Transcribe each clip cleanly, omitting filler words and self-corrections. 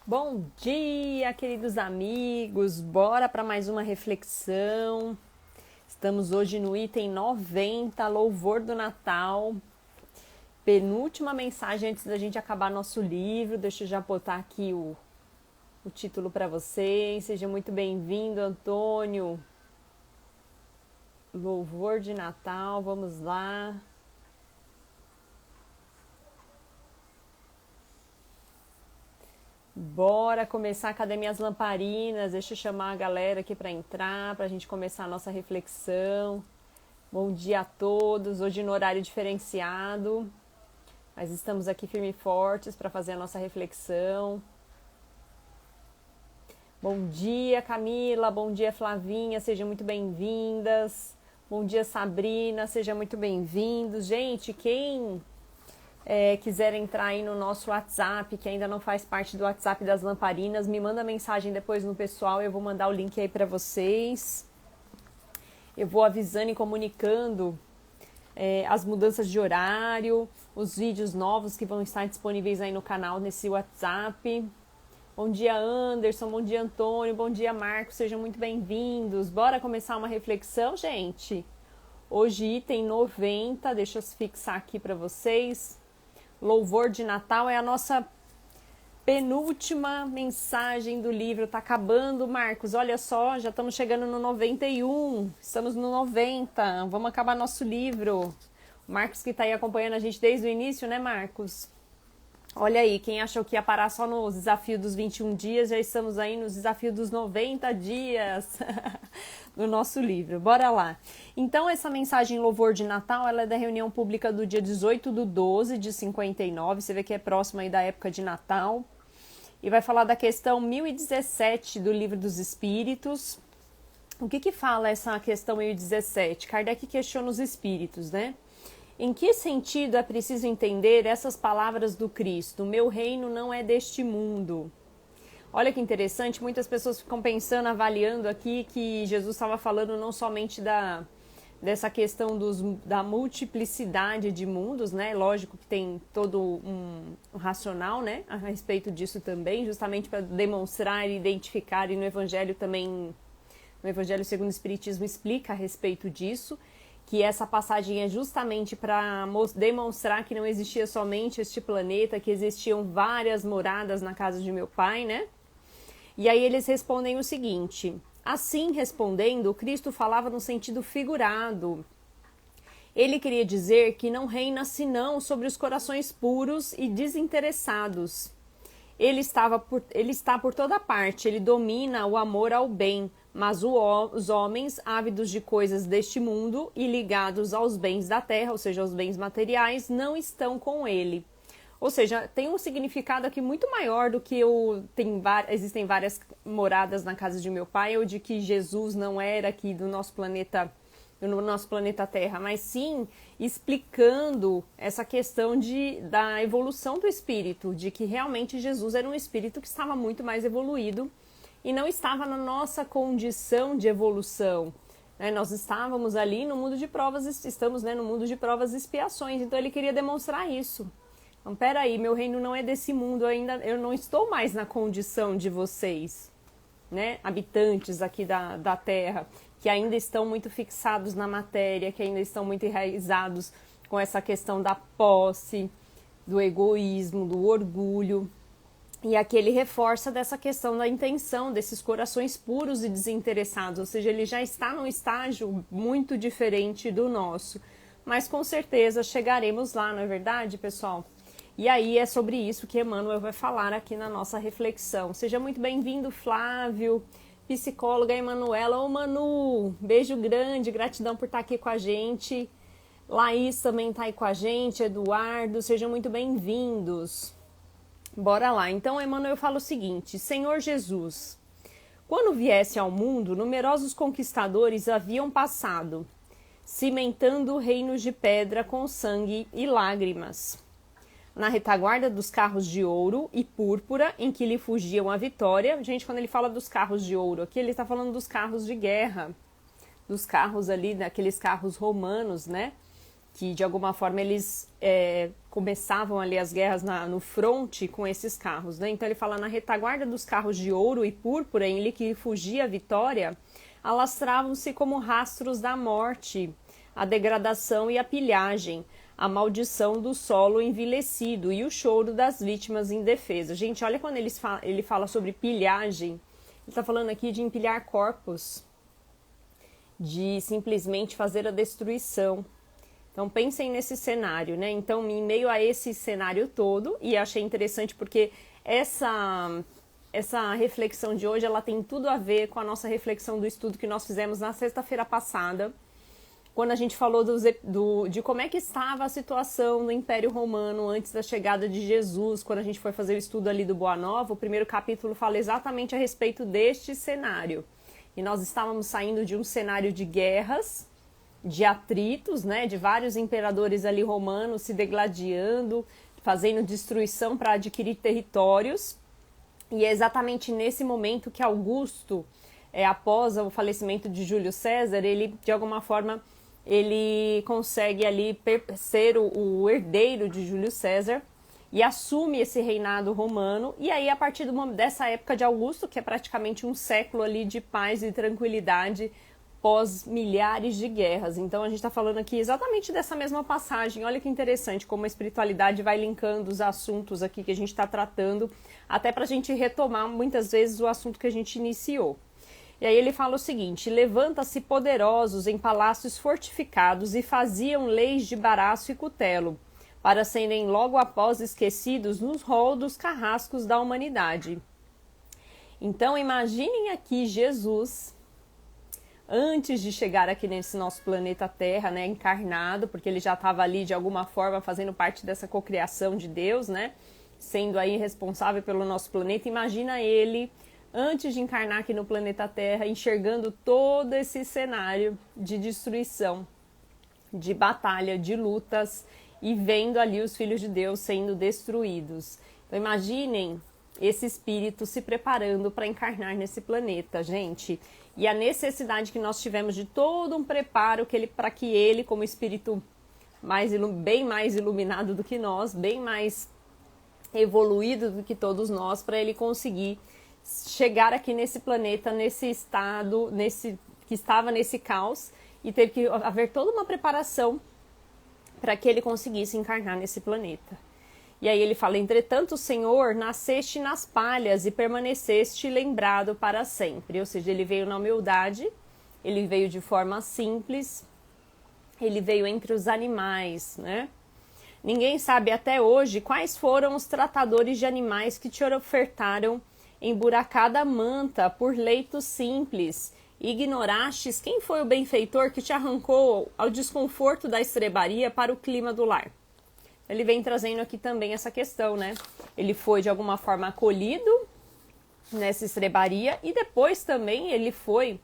Bom dia, queridos amigos. Bora para mais uma reflexão. Estamos hoje no item 90, louvor do Natal. Penúltima mensagem antes da gente acabar nosso livro. Deixa eu já botar aqui o título para vocês. Seja muito bem-vindo, Antônio. Louvor de Natal, vamos lá. Bora começar a Academia das Lamparinas. Deixa eu chamar a galera aqui para entrar, para a gente começar a nossa reflexão. Bom dia a todos, hoje no horário diferenciado, mas estamos aqui firmes e fortes para fazer a nossa reflexão. Bom dia, Camila, bom dia, Flavinha, sejam muito bem-vindas. Bom dia, Sabrina, sejam muito bem-vindos. Gente, quem quiser entrar aí no nosso WhatsApp, que ainda não faz parte do WhatsApp das Lamparinas, me manda mensagem depois no pessoal, eu vou mandar o link aí para vocês. Eu vou avisando e comunicando as mudanças de horário, os vídeos novos que vão estar disponíveis aí no canal, nesse WhatsApp. Bom dia, Anderson, bom dia, Antônio, bom dia, Marcos, sejam muito bem-vindos. Bora começar uma reflexão, gente? Hoje, item 90, deixa eu fixar aqui para vocês. Louvor de Natal é a nossa penúltima mensagem do livro. Tá acabando, Marcos. Olha só, já estamos chegando no 91. Estamos no 90. Vamos acabar nosso livro. O Marcos que tá aí acompanhando a gente desde o início, né, Marcos? Olha aí, quem achou que ia parar só no desafio dos 21 dias, já estamos aí no desafio dos 90 dias do nosso livro. Bora lá. Então, essa mensagem Louvor de Natal, ela é da reunião pública do dia 18/12 de 59, você vê que é próximo aí da época de Natal. E vai falar da questão 1017 do Livro dos Espíritos. O que fala essa questão 1017? Kardec questiona os espíritos, né? Em que sentido é preciso entender essas palavras do Cristo? Meu reino não é deste mundo. Olha que interessante, muitas pessoas ficam pensando, avaliando aqui que Jesus estava falando não somente dessa questão da multiplicidade de mundos, né? Lógico que tem todo um racional, né, a respeito disso também, justamente para demonstrar e identificar, e no Evangelho também, no Evangelho segundo o Espiritismo explica a respeito disso, que essa passagem é justamente para demonstrar que não existia somente este planeta, que existiam várias moradas na casa de meu pai, né? E aí eles respondem o seguinte: assim respondendo, Cristo falava no sentido figurado. Ele queria dizer que não reina senão sobre os corações puros e desinteressados. Ele está por toda parte, ele domina o amor ao bem, mas os homens, ávidos de coisas deste mundo e ligados aos bens da terra, ou seja, aos bens materiais, não estão com ele. Ou seja, tem um significado aqui muito maior do que existem várias moradas na casa de meu pai, ou de que Jesus não era aqui do nosso planeta, no nosso planeta Terra, mas sim explicando essa questão da evolução do espírito, de que realmente Jesus era um espírito que estava muito mais evoluído e não estava na nossa condição de evolução. Nós estávamos ali no mundo de provas, estamos, no mundo de provas e expiações, então ele queria demonstrar isso. Então, peraí, meu reino não é desse mundo, eu não estou mais na condição de vocês, né, habitantes aqui da Terra, que ainda estão muito fixados na matéria, que ainda estão muito enraizados com essa questão da posse, do egoísmo, do orgulho. E aqui ele reforça dessa questão da intenção, desses corações puros e desinteressados, ou seja, ele já está num estágio muito diferente do nosso. Mas com certeza chegaremos lá, não é verdade, pessoal? E aí é sobre isso que Emmanuel vai falar aqui na nossa reflexão. Seja muito bem-vindo, Flávio, psicóloga Emanuela. Ô Manu, beijo grande, gratidão por estar aqui com a gente. Laís também está aí com a gente, Eduardo, sejam muito bem-vindos. Bora lá, então Emmanuel fala o seguinte: Senhor Jesus, quando viesse ao mundo, numerosos conquistadores haviam passado, cimentando reinos de pedra com sangue e lágrimas. Na retaguarda dos carros de ouro e púrpura, em que lhe fugiam a vitória. Gente, quando ele fala dos carros de ouro aqui, ele está falando dos carros de guerra, dos carros ali, daqueles carros romanos, né? que de alguma forma eles começavam ali as guerras no fronte com esses carros, né? Então ele fala, na retaguarda dos carros de ouro e púrpura, em que fugia a vitória, alastravam-se como rastros da morte, a degradação e a pilhagem, a maldição do solo envelhecido e o choro das vítimas indefesas. Gente, olha quando ele fala sobre pilhagem, ele está falando aqui de empilhar corpos, de simplesmente fazer a destruição. Então pensem nesse cenário, né? Então, em meio a esse cenário todo, e achei interessante porque essa reflexão de hoje, ela tem tudo a ver com a nossa reflexão do estudo que nós fizemos na sexta-feira passada, quando a gente falou de como é que estava a situação no Império Romano antes da chegada de Jesus. Quando a gente foi fazer o estudo ali do Boa Nova, o primeiro capítulo fala exatamente a respeito deste cenário. E nós estávamos saindo de um cenário de guerras, de atritos, né, de vários imperadores ali romanos se degladiando, fazendo destruição para adquirir territórios. E é exatamente nesse momento que Augusto, após o falecimento de Júlio César, ele, de alguma forma, ele consegue ali ser o herdeiro de Júlio César e assume esse reinado romano. E aí, a partir dessa época de Augusto, que é praticamente um século ali de paz e tranquilidade, pós milhares de guerras. Então a gente está falando aqui exatamente dessa mesma passagem. Olha que interessante como a espiritualidade vai linkando os assuntos aqui que a gente está tratando, até para a gente retomar muitas vezes o assunto que a gente iniciou. E aí ele fala o seguinte: levanta-se poderosos em palácios fortificados e faziam leis de baraço e cutelo, para serem logo após esquecidos nos rol dos carrascos da humanidade. Então imaginem aqui Jesus, antes de chegar aqui nesse nosso planeta Terra, né, encarnado, porque ele já estava ali de alguma forma fazendo parte dessa cocriação de Deus, né, sendo aí responsável pelo nosso planeta. Imagina ele, antes de encarnar aqui no planeta Terra, enxergando todo esse cenário de destruição, de batalha, de lutas, e vendo ali os filhos de Deus sendo destruídos. Então imaginem esse espírito se preparando para encarnar nesse planeta, gente. E a necessidade que nós tivemos de todo um preparo para que ele, como espírito bem mais iluminado do que nós, bem mais evoluído do que todos nós, para ele conseguir chegar aqui nesse planeta, nesse estado, que estava nesse caos, e teve que haver toda uma preparação para que ele conseguisse encarnar nesse planeta. E aí ele fala: entretanto, Senhor, nasceste nas palhas e permaneceste lembrado para sempre. Ou seja, ele veio na humildade, ele veio de forma simples, ele veio entre os animais, né? Ninguém sabe até hoje quais foram os tratadores de animais que te ofertaram emburacada manta por leitos simples. Ignorastes quem foi o benfeitor que te arrancou ao desconforto da estrebaria para o clima do lar. Ele vem trazendo aqui também essa questão, né? Ele foi de alguma forma acolhido nessa estrebaria e depois também ele foi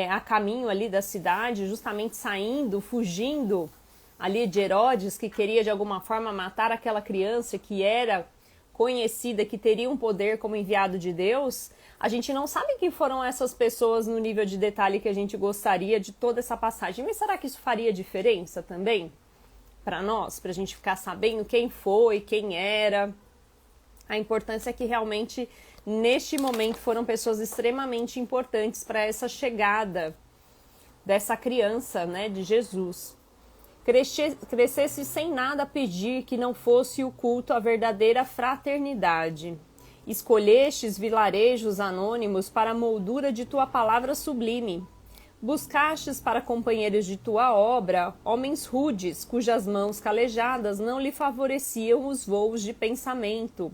a caminho ali da cidade, justamente saindo, fugindo ali de Herodes, que queria de alguma forma matar aquela criança que era conhecida, que teria um poder como enviado de Deus. A gente não sabe quem foram essas pessoas no nível de detalhe que a gente gostaria de toda essa passagem, mas será que isso faria diferença também para nós, para a gente ficar sabendo quem foi, quem era? A importância é que realmente neste momento foram pessoas extremamente importantes para essa chegada dessa criança, né, de Jesus. Crescesse sem nada pedir que não fosse o culto à verdadeira fraternidade. Escolhestes vilarejos anônimos para a moldura de tua palavra sublime. Buscastes para companheiros de tua obra homens rudes, cujas mãos calejadas não lhe favoreciam os voos de pensamento.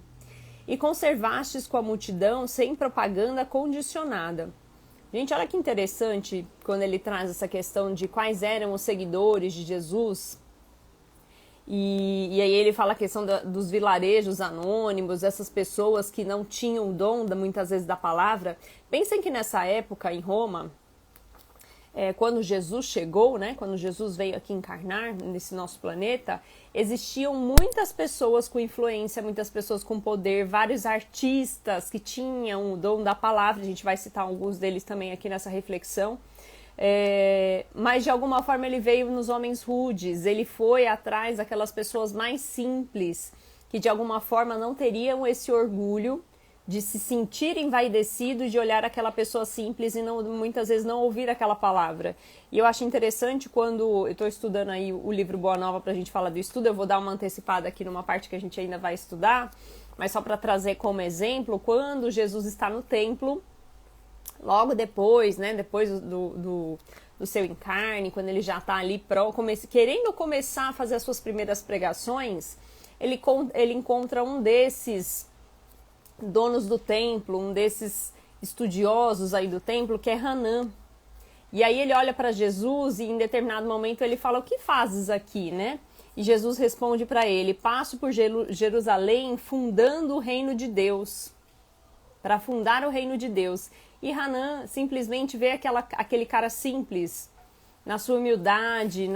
E conservastes com a multidão sem propaganda condicionada. Gente, olha que interessante quando ele traz essa questão de quais eram os seguidores de Jesus. E aí ele fala a questão dos vilarejos anônimos, essas pessoas que não tinham o dom, muitas vezes, da palavra. Pensem que nessa época, em Roma, quando Jesus chegou, né, quando Jesus veio aqui encarnar nesse nosso planeta, existiam muitas pessoas com influência, muitas pessoas com poder, vários artistas que tinham o dom da palavra. A gente vai citar alguns deles também aqui nessa reflexão. Mas de alguma forma ele veio nos homens rudes, ele foi atrás daquelas pessoas mais simples, que de alguma forma não teriam esse orgulho de se sentir envaidecido, de olhar aquela pessoa simples e não, muitas vezes não ouvir aquela palavra. E eu acho interessante quando eu estou estudando aí o livro Boa Nova para a gente falar do estudo, eu vou dar uma antecipada aqui numa parte que a gente ainda vai estudar, mas só para trazer como exemplo, quando Jesus está no templo, logo depois, né, depois do seu encarne, quando ele já está ali querendo começar a fazer as suas primeiras pregações, ele encontra um desses donos do templo, um desses estudiosos aí do templo, que é Hanã. E aí ele olha para Jesus e em determinado momento ele fala: o que fazes aqui, né? E Jesus responde para ele: passo por Jerusalém fundando o reino de Deus, para fundar o reino de Deus. E Hanã simplesmente vê aquele cara simples, na sua humildade,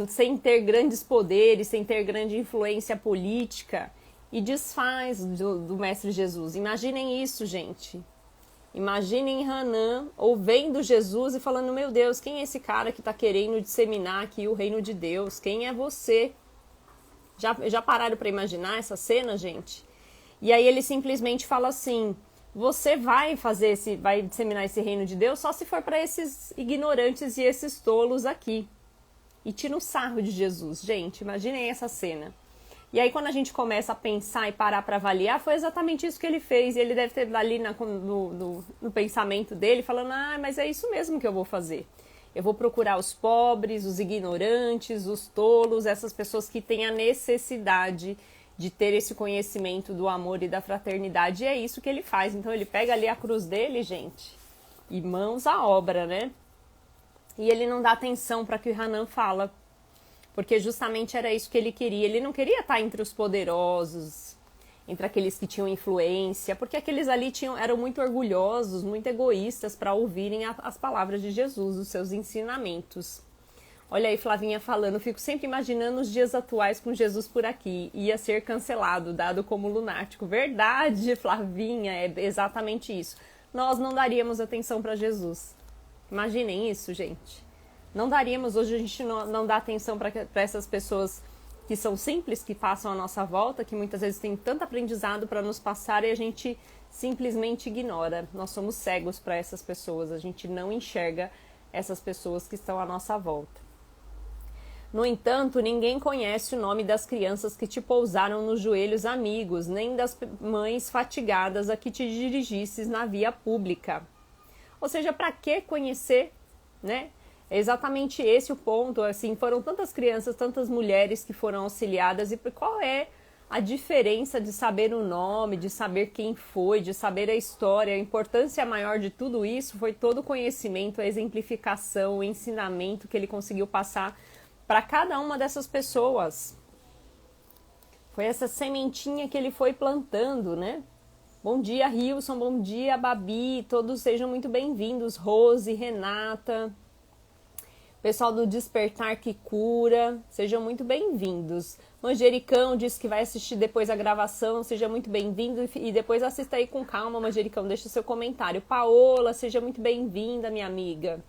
sem ter grandes poderes, sem ter grande influência política, e desfaz do Mestre Jesus. Imaginem isso, gente. Imaginem Hanã ouvindo Jesus e falando: meu Deus, quem é esse cara que está querendo disseminar aqui o reino de Deus? Quem é você? Já pararam para imaginar essa cena, gente? E aí ele simplesmente fala assim: você vai disseminar esse reino de Deus só se for para esses ignorantes e esses tolos aqui. E tira o sarro de Jesus. Gente, imaginem essa cena. E aí quando a gente começa a pensar e parar para avaliar, foi exatamente isso que ele fez. E ele deve ter ali no pensamento dele, falando: mas é isso mesmo que eu vou fazer. Eu vou procurar os pobres, os ignorantes, os tolos, essas pessoas que têm a necessidade de ter esse conhecimento do amor e da fraternidade. E é isso que ele faz. Então ele pega ali a cruz dele, gente, e mãos à obra, né? E ele não dá atenção para o que o Hanã fala, porque justamente era isso que ele queria. Ele não queria estar entre os poderosos, entre aqueles que tinham influência, porque aqueles ali eram muito orgulhosos, muito egoístas para ouvirem as palavras de Jesus, os seus ensinamentos. Olha aí Flavinha falando: fico sempre imaginando os dias atuais com Jesus por aqui. Ia ser cancelado, dado como lunático. Verdade, Flavinha, é exatamente isso. Nós não daríamos atenção para Jesus. Imaginem isso, gente. Não daríamos, hoje a gente não dá atenção para essas pessoas que são simples, que passam à nossa volta, que muitas vezes têm tanto aprendizado para nos passar e a gente simplesmente ignora. Nós somos cegos para essas pessoas, a gente não enxerga essas pessoas que estão à nossa volta. No entanto, ninguém conhece o nome das crianças que te pousaram nos joelhos amigos, nem das mães fatigadas a que te dirigisses na via pública. Ou seja, para que conhecer, né? É exatamente esse o ponto. Assim, foram tantas crianças, tantas mulheres que foram auxiliadas, e qual é a diferença de saber o nome, de saber quem foi, de saber a história? A importância maior de tudo isso foi todo o conhecimento, a exemplificação, o ensinamento que ele conseguiu passar para cada uma dessas pessoas. Foi essa sementinha que ele foi plantando, né? Bom dia, Hilson, bom dia, Babi, todos sejam muito bem-vindos. Rose, Renata, pessoal do Despertar que Cura, sejam muito bem-vindos. Manjericão disse que vai assistir depois a gravação, seja muito bem-vindo e depois assista aí com calma, Manjericão, deixa seu comentário. Paola, seja muito bem-vinda, minha amiga.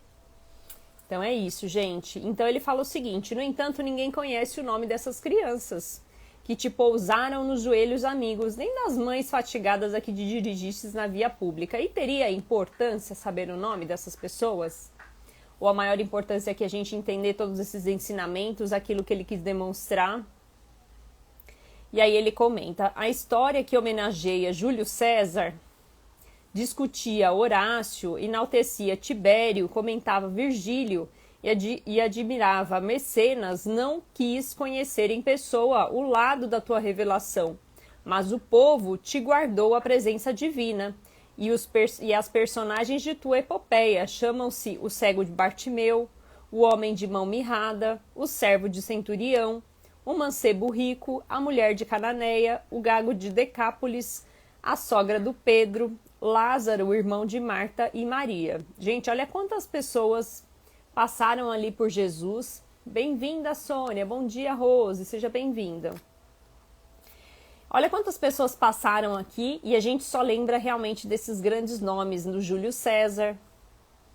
Então é isso, gente. Então ele fala o seguinte: no entanto, ninguém conhece o nome dessas crianças que te pousaram nos joelhos amigos, nem das mães fatigadas a que te dirigistes na via pública. E teria importância saber o nome dessas pessoas? Ou a maior importância é que a gente entender todos esses ensinamentos, aquilo que ele quis demonstrar? E aí ele comenta: a história que homenageia Júlio César discutia Horácio, enaltecia Tibério, comentava Virgílio e admirava Mecenas, não quis conhecer em pessoa o lado da tua revelação, mas o povo te guardou a presença divina. E as personagens de tua epopeia chamam-se o cego de Bartimeu, o homem de mão mirrada, o servo de centurião, o mancebo rico, a mulher de Cananeia, o gago de Decápolis, a sogra do Pedro, Lázaro, o irmão de Marta e Maria. Gente, olha quantas pessoas passaram ali por Jesus. Bem-vinda, Sônia. Bom dia, Rose. Seja bem-vinda. Olha quantas pessoas passaram aqui e a gente só lembra realmente desses grandes nomes, do Júlio César,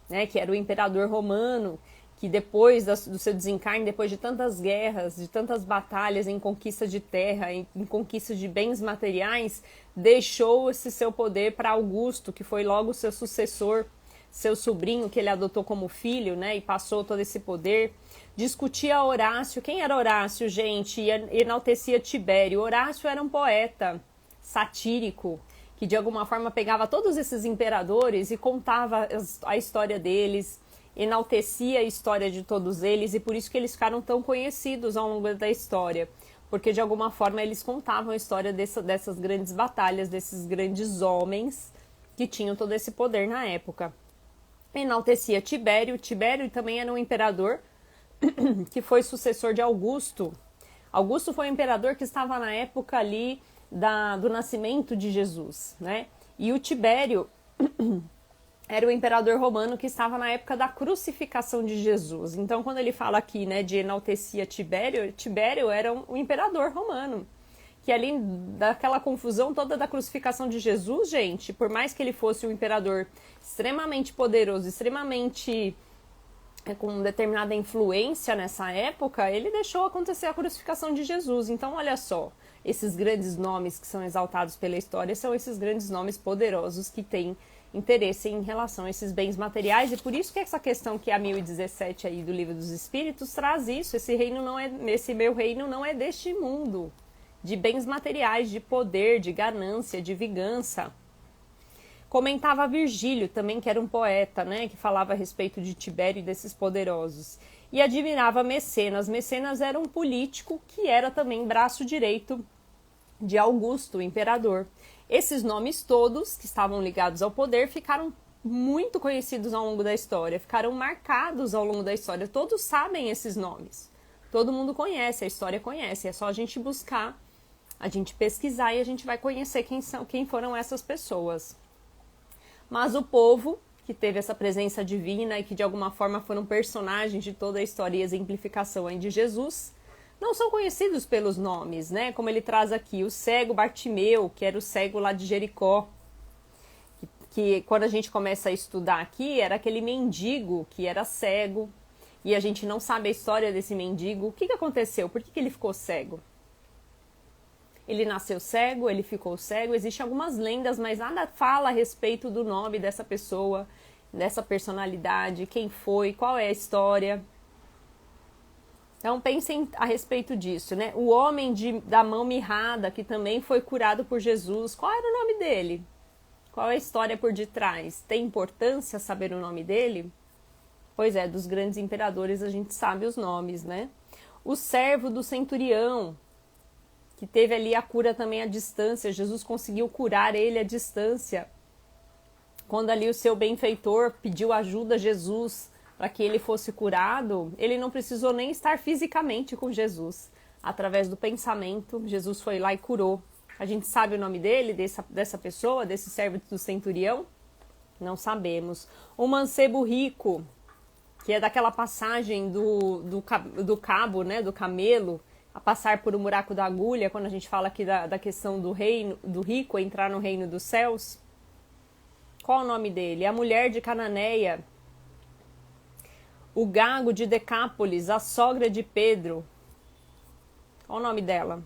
né, que era o imperador romano, que depois do seu desencarne, depois de tantas guerras, de tantas batalhas em conquista de terra, em conquista de bens materiais, deixou esse seu poder para Augusto, que foi logo seu sucessor, seu sobrinho, que ele adotou como filho, né, e passou todo esse poder. Discutia Horácio. Quem era Horácio, gente? E enaltecia Tibério. Horácio era um poeta satírico, que de alguma forma pegava todos esses imperadores e contava a história deles, enaltecia a história de todos eles, e por isso que eles ficaram tão conhecidos ao longo da história, porque de alguma forma eles contavam a história dessas grandes batalhas, desses grandes homens que tinham todo esse poder na época. Enaltecia Tibério. Tibério também era um imperador que foi sucessor de Augusto. Augusto foi um imperador que estava na época ali do nascimento de Jesus, né? E o Tibério era o imperador romano que estava na época da crucificação de Jesus. Então, quando ele fala aqui, né, de enaltecia Tibério, Tibério era um imperador romano, que ali daquela confusão toda da crucificação de Jesus, gente, por mais que ele fosse um imperador extremamente poderoso, extremamente com determinada influência nessa época, ele deixou acontecer a crucificação de Jesus. Então, olha só, esses grandes nomes que são exaltados pela história são esses grandes nomes poderosos que têm interesse em relação a esses bens materiais, e por isso que essa questão que é a 1017 aí do Livro dos Espíritos traz isso. Esse meu reino não é deste mundo, de bens materiais, de poder, de ganância, de vingança. Comentava Virgílio também, que era um poeta, né, que falava a respeito de Tibério e desses poderosos. E admirava Mecenas. Mecenas era um político que era também braço direito de Augusto, o imperador. Esses nomes todos, que estavam ligados ao poder, ficaram muito conhecidos ao longo da história, ficaram marcados ao longo da história. Todos sabem esses nomes. Todo mundo conhece, a história conhece. É só a gente buscar, a gente pesquisar e a gente vai conhecer quem foram essas pessoas. Mas o povo, que teve essa presença divina e que de alguma forma foram personagens de toda a história e exemplificação aí de Jesus, não são conhecidos pelos nomes, né? Como ele traz aqui, o cego Bartimeu, que era o cego lá de Jericó, que quando a gente começa a estudar aqui, era aquele mendigo que era cego, e a gente não sabe a história desse mendigo. O que aconteceu? Por que ele ficou cego? Ele nasceu cego, ele ficou cego, existem algumas lendas, mas nada fala a respeito do nome dessa pessoa, dessa personalidade, quem foi, qual é a história. Então pensem a respeito disso, né? O homem da mão mirrada, que também foi curado por Jesus, qual era o nome dele? Qual é a história por detrás? Tem importância saber o nome dele? Pois é, dos grandes imperadores a gente sabe os nomes, né? O servo do centurião, que teve ali a cura também à distância, Jesus conseguiu curar ele à distância. Quando ali o seu benfeitor pediu ajuda a Jesus para que ele fosse curado, ele não precisou nem estar fisicamente com Jesus. Através do pensamento, Jesus foi lá e curou. A gente sabe o nome dele, dessa pessoa, desse servo do centurião? Não sabemos. O mancebo rico, que é daquela passagem do cabo, né, do camelo, a passar por um buraco da agulha, quando a gente fala aqui da questão do reino, do rico entrar no reino dos céus. Qual o nome dele? A mulher de Cananeia, o gago de Decápolis, a sogra de Pedro. Qual o nome dela?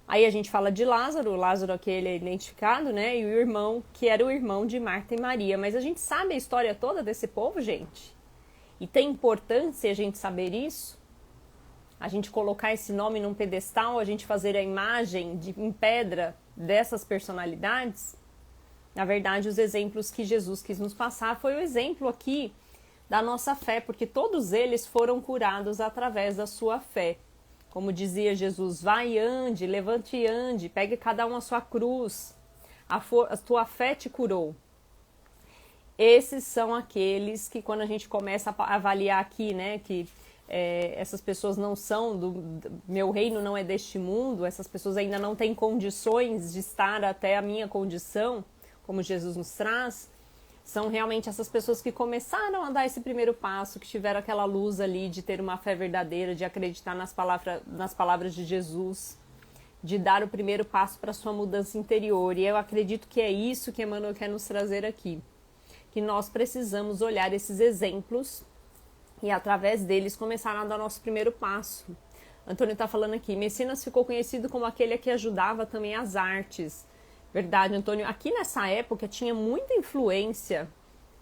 Aí a gente fala de Lázaro, o Lázaro aqui ele é identificado, né? E o irmão, que era o irmão de Marta e Maria. Mas a gente sabe a história toda desse povo, gente? E tem importância a gente saber isso? A gente colocar esse nome num pedestal, a gente fazer a imagem em pedra dessas personalidades? Na verdade, os exemplos que Jesus quis nos passar foi o exemplo aqui da nossa fé, porque todos eles foram curados através da sua fé. Como dizia Jesus, vai e ande, levante e ande, pegue cada um a sua cruz, a tua fé te curou. Esses são aqueles que quando a gente começa a avaliar aqui, né, que essas pessoas não são meu reino não é deste mundo, essas pessoas ainda não têm condições de estar até a minha condição, como Jesus nos traz, são realmente essas pessoas que começaram a dar esse primeiro passo, que tiveram aquela luz ali de ter uma fé verdadeira, de acreditar nas palavras de Jesus, de dar o primeiro passo para a sua mudança interior. E eu acredito que é isso que Emmanuel quer nos trazer aqui. que nós precisamos olhar esses exemplos e através deles começar a dar nosso primeiro passo. Antônio está falando aqui, Messinas ficou conhecido como aquele que ajudava também as artes. Verdade, Antônio. Aqui nessa época tinha muita influência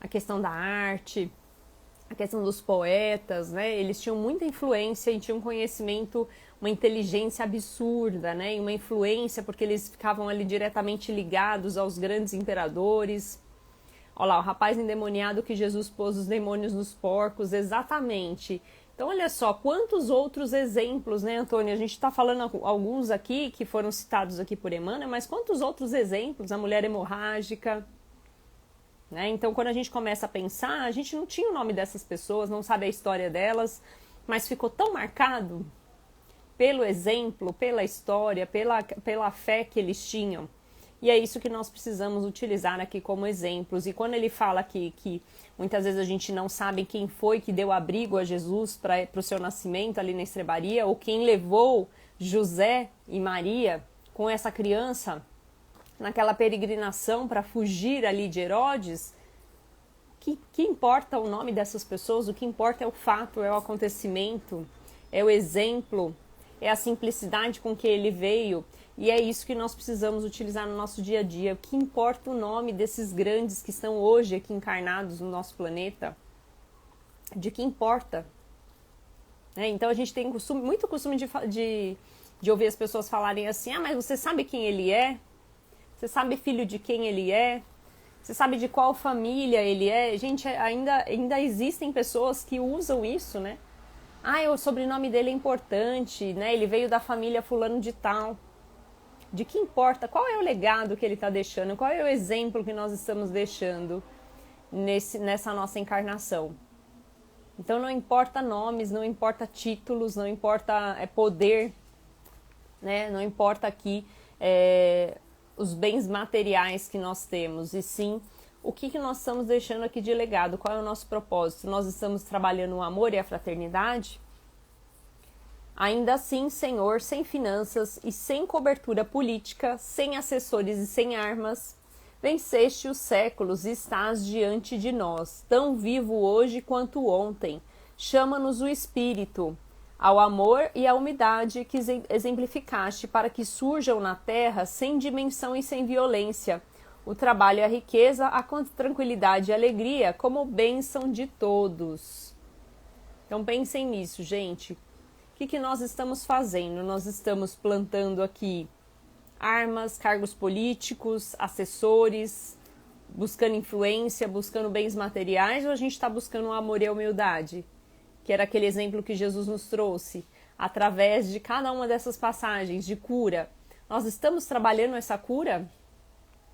a questão da arte, a questão dos poetas, né? Eles tinham muita influência e tinham um conhecimento, uma inteligência absurda, né? E uma influência porque eles ficavam ali diretamente ligados aos grandes imperadores. Olha lá, o rapaz endemoniado que Jesus pôs os demônios nos porcos, exatamente. Então, olha só, quantos outros exemplos, né, Antônio? A gente está falando alguns aqui, que foram citados aqui por Emmanuel, mas quantos outros exemplos? A mulher hemorrágica, né? Então, quando a gente começa a pensar, a gente não tinha o nome dessas pessoas, não sabe a história delas, mas ficou tão marcado pelo exemplo, pela história, pela fé que eles tinham. E é isso que nós precisamos utilizar aqui como exemplos. E quando ele fala aqui que muitas vezes a gente não sabe quem foi que deu abrigo a Jesus para o seu nascimento ali na estrebaria, ou quem levou José e Maria com essa criança naquela peregrinação para fugir ali de Herodes, que importa o nome dessas pessoas? O que importa é o fato, é o acontecimento, é o exemplo, é a simplicidade com que ele veio. E é isso que nós precisamos utilizar no nosso dia a dia. O que importa o nome desses grandes que estão hoje aqui encarnados no nosso planeta? De que importa? Então a gente tem muito costume de ouvir as pessoas falarem assim, ah, mas você sabe quem ele é? Você sabe filho de quem ele é? Você sabe de qual família ele é? Gente, ainda existem pessoas que usam isso, né? Ah, o sobrenome dele é importante, né? Ele veio da família fulano de tal. De que importa? Qual é o legado que ele está deixando? Qual é o exemplo que nós estamos deixando nessa nossa encarnação? Então não importa nomes, não importa títulos, não importa poder, né? Não importa aqui os bens materiais que nós temos, e sim o que nós estamos deixando aqui de legado, qual é o nosso propósito? Nós estamos trabalhando o amor e a fraternidade? Ainda assim, Senhor, sem finanças e sem cobertura política, sem assessores e sem armas, venceste os séculos e estás diante de nós, tão vivo hoje quanto ontem. Chama-nos o Espírito, ao amor e à umidade que exemplificaste para que surjam na terra sem dimensão e sem violência, o trabalho e a riqueza, a tranquilidade e a alegria como bênção de todos. Então pensem nisso, gente. O que nós estamos fazendo? Nós estamos plantando aqui armas, cargos políticos, assessores, buscando influência, buscando bens materiais, ou a gente está buscando o amor e a humildade? Que era aquele exemplo que Jesus nos trouxe, através de cada uma dessas passagens de cura. Nós estamos trabalhando essa cura?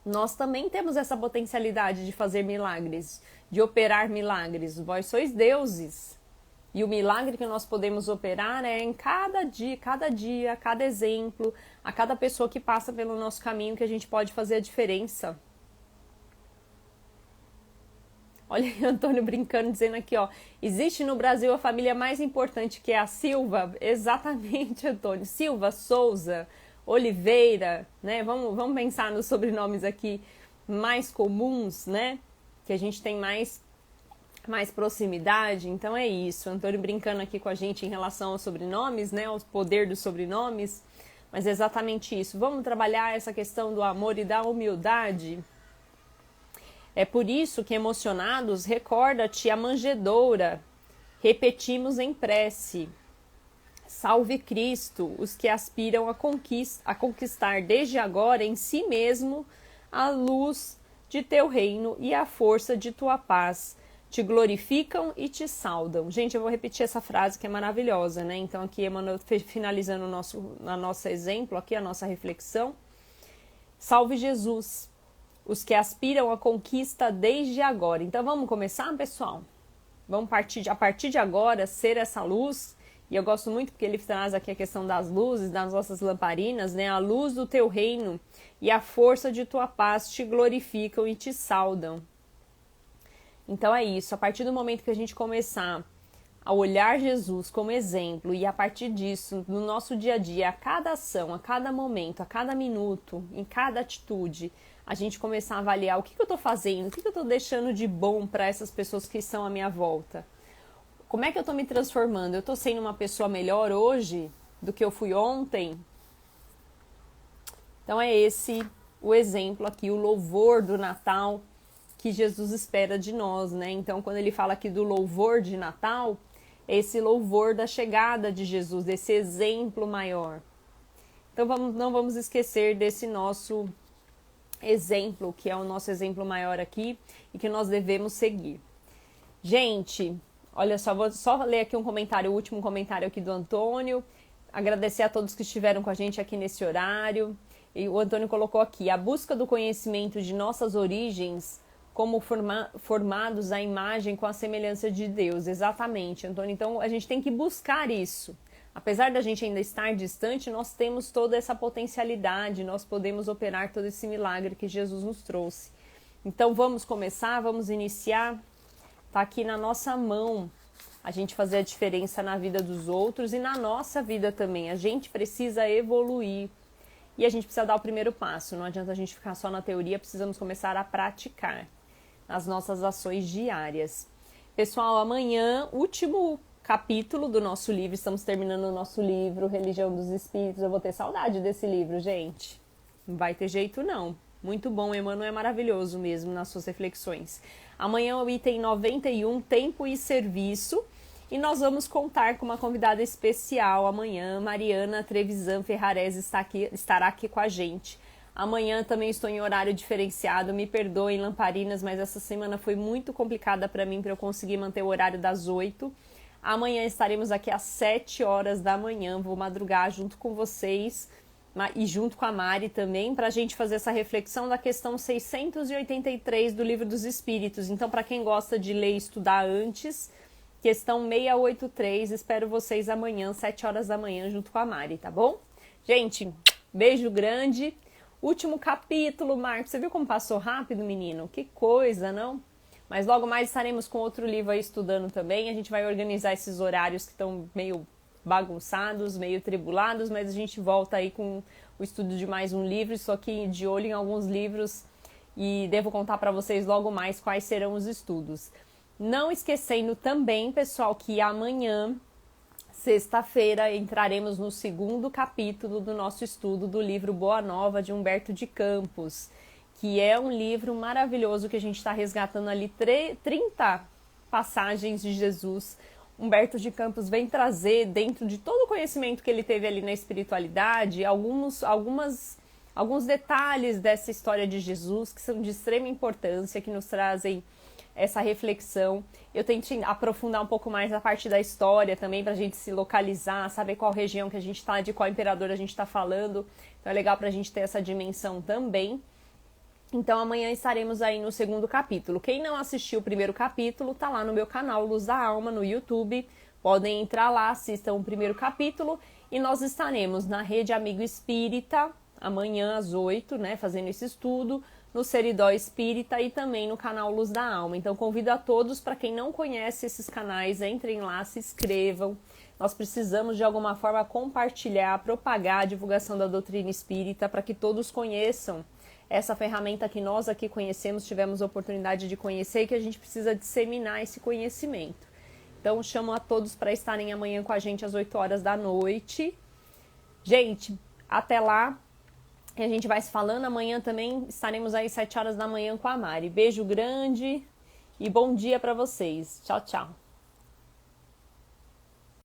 Nós também temos essa potencialidade de fazer milagres, de operar milagres. Vós sois deuses. E o milagre que nós podemos operar é em cada dia, a cada exemplo, a cada pessoa que passa pelo nosso caminho, que a gente pode fazer a diferença. Olha aí, Antônio brincando, dizendo aqui, ó, existe no Brasil a família mais importante, que é a Silva. Exatamente, Antônio. Silva, Souza, Oliveira, né? Vamos pensar nos sobrenomes aqui mais comuns, né? Que a gente tem mais proximidade. Então é isso, Antônio brincando aqui com a gente em relação aos sobrenomes, né, ao poder dos sobrenomes, mas é exatamente isso. Vamos trabalhar essa questão do amor e da humildade. É por isso que, emocionados, recorda-te a manjedoura, repetimos em prece. Salve Cristo, os que aspiram a conquistar desde agora em si mesmo a luz de teu reino e a força de tua paz. Te glorificam e te saudam. Gente, eu vou repetir essa frase que é maravilhosa, né? Então aqui, Emmanuel, finalizando o nosso exemplo, aqui a nossa reflexão. Salve Jesus, os que aspiram à conquista desde agora. Então vamos começar, pessoal? Vamos a partir de agora ser essa luz. E eu gosto muito porque ele traz aqui a questão das luzes, das nossas lamparinas, né? A luz do teu reino e a força de tua paz te glorificam e te saudam. Então é isso, a partir do momento que a gente começar a olhar Jesus como exemplo e a partir disso, no nosso dia a dia, a cada ação, a cada momento, a cada minuto, em cada atitude, a gente começar a avaliar o que eu estou fazendo, o que eu estou deixando de bom para essas pessoas que estão à minha volta. Como é que eu estou me transformando? Eu estou sendo uma pessoa melhor hoje do que eu fui ontem? Então é esse o exemplo aqui, o louvor do Natal que Jesus espera de nós, né? Então quando ele fala aqui do louvor de Natal, é esse louvor da chegada de Jesus, desse exemplo maior. Então não vamos esquecer desse nosso exemplo, que é o nosso exemplo maior aqui e que nós devemos seguir. Gente, olha só, vou só ler aqui um comentário, o último comentário aqui do Antônio. Agradecer a todos que estiveram com a gente aqui nesse horário. E o Antônio colocou aqui, a busca do conhecimento de nossas origens como formados à imagem com a semelhança de Deus. Exatamente, Antônio. Então, a gente tem que buscar isso. Apesar da gente ainda estar distante, nós temos toda essa potencialidade, nós podemos operar todo esse milagre que Jesus nos trouxe. Então, vamos começar, vamos iniciar. Está aqui na nossa mão a gente fazer a diferença na vida dos outros e na nossa vida também. A gente precisa evoluir. E a gente precisa dar o primeiro passo, não adianta a gente ficar só na teoria, precisamos começar a praticar as nossas ações diárias. Pessoal, amanhã, último capítulo do nosso livro, estamos terminando o nosso livro, Religião dos Espíritos. Eu vou ter saudade desse livro, gente. Não vai ter jeito não. Muito bom, Emmanuel é maravilhoso mesmo nas suas reflexões. Amanhã é o item 91, Tempo e Serviço. E nós vamos contar com uma convidada especial amanhã, Mariana Trevisan Ferrarese estará aqui com a gente. Amanhã também estou em horário diferenciado, me perdoem, Lamparinas, mas essa semana foi muito complicada para mim, para eu conseguir manter o horário das 8. Amanhã estaremos aqui às 7 horas da manhã, vou madrugar junto com vocês e junto com a Mari também, para a gente fazer essa reflexão da questão 683 do Livro dos Espíritos. Então, para quem gosta de ler e estudar antes, questão 683, espero vocês amanhã, 7 horas da manhã, junto com a Mari, tá bom? Gente, beijo grande. Último capítulo, Marcos. Você viu como passou rápido, menino? Que coisa, não? Mas logo mais estaremos com outro livro aí estudando também. A gente vai organizar esses horários que estão meio bagunçados, meio tribulados, mas a gente volta aí com o estudo de mais um livro. Estou aqui de olho em alguns livros e devo contar para vocês logo mais quais serão os estudos. Não esquecendo também, pessoal, que amanhã, sexta-feira, entraremos no segundo capítulo do nosso estudo do livro Boa Nova, de Humberto de Campos, que é um livro maravilhoso que a gente está resgatando ali 30 passagens de Jesus. Humberto de Campos vem trazer, dentro de todo o conhecimento que ele teve ali na espiritualidade, alguns detalhes dessa história de Jesus que são de extrema importância, que nos trazem essa reflexão. Eu tento aprofundar um pouco mais a parte da história também, para a gente se localizar, saber qual região que a gente está, de qual imperador a gente está falando. Então é legal para a gente ter essa dimensão também. Então amanhã estaremos aí no segundo capítulo. Quem não assistiu o primeiro capítulo, tá lá no meu canal Luz da Alma, no YouTube. Podem entrar lá, assistam o primeiro capítulo. E nós estaremos na Rede Amigo Espírita, amanhã às 8, né, fazendo esse estudo, no Seridó Espírita e também no canal Luz da Alma. Então convido a todos, para quem não conhece esses canais, entrem lá, se inscrevam. Nós precisamos de alguma forma compartilhar, propagar a divulgação da doutrina espírita para que todos conheçam essa ferramenta que nós aqui conhecemos, tivemos a oportunidade de conhecer e que a gente precisa disseminar esse conhecimento. Então chamo a todos para estarem amanhã com a gente às 8 horas da noite. Gente, até lá. E a gente vai se falando. Amanhã também estaremos aí às 7 horas da manhã com a Mari. Beijo grande e bom dia para vocês. Tchau, tchau.